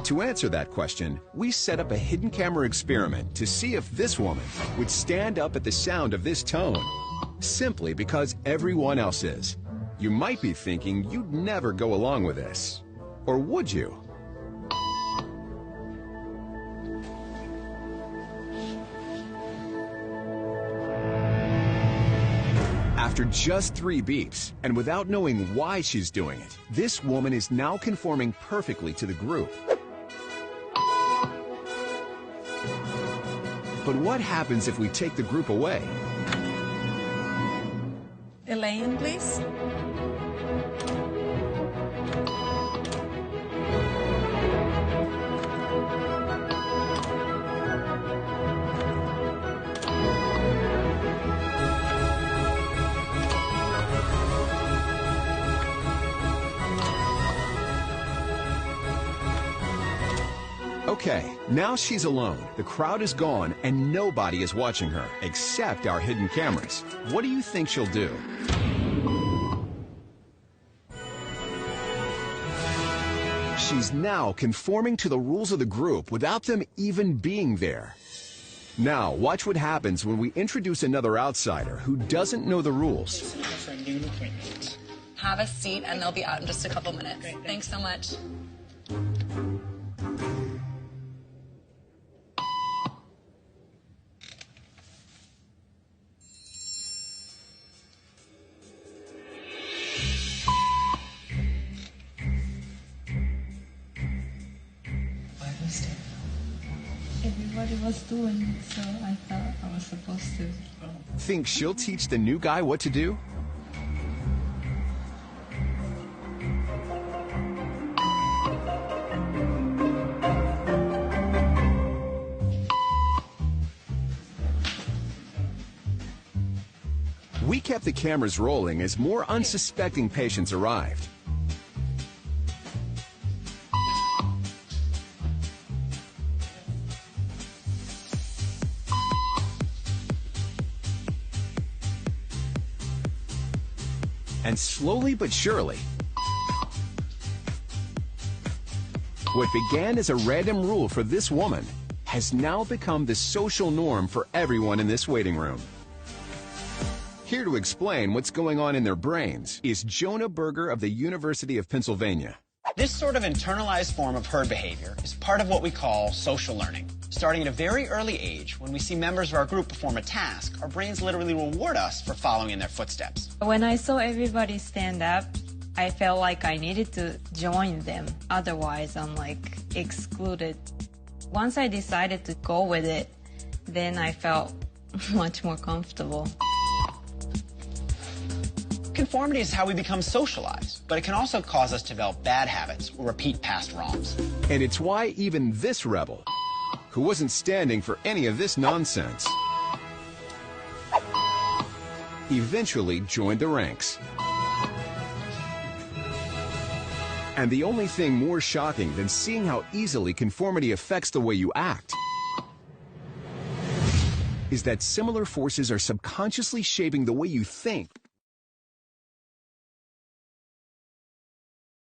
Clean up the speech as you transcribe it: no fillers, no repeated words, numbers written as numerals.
To answer that question, we set up a hidden camera experiment to see if this woman would stand up at the sound of this tone, simply because everyone else is. You might be thinking you'd never go along with this. Or would you? After just 3 beeps, and without knowing why she's doing it, this woman is now conforming perfectly to the group. But what happens if we take the group away? Elaine, please. Okay, now she's alone. The crowd is gone and nobody is watching her, except our hidden cameras. What do you think she'll do? She's now conforming to the rules of the group without them even being there. Now, watch what happens when we introduce another outsider who doesn't know the rules. Have a seat and they'll be out in just a couple minutes. Great, thanks so much. Everybody was doing it, so I thought I was supposed to. Think she'll teach the new guy what to do? We kept the cameras rolling as more unsuspecting patients arrived. And slowly but surely, what began as a random rule for this woman has now become the social norm for everyone in this waiting room. Here to explain what's going on in their brains is Jonah Berger of the University of Pennsylvania. This sort of internalized form of herd behavior is part of what we call social learning. Starting at a very early age, when we see members of our group perform a task, our brains literally reward us for following in their footsteps. When I saw everybody stand up, I felt like I needed to join them. Otherwise, I'm like excluded. Once I decided to go with it, then I felt much more comfortable. Conformity is how we become socialized, but it can also cause us to develop bad habits or repeat past wrongs. And it's why even this rebel, who wasn't standing for any of this nonsense, eventually joined the ranks. And the only thing more shocking than seeing how easily conformity affects the way you act is that similar forces are subconsciously shaping the way you think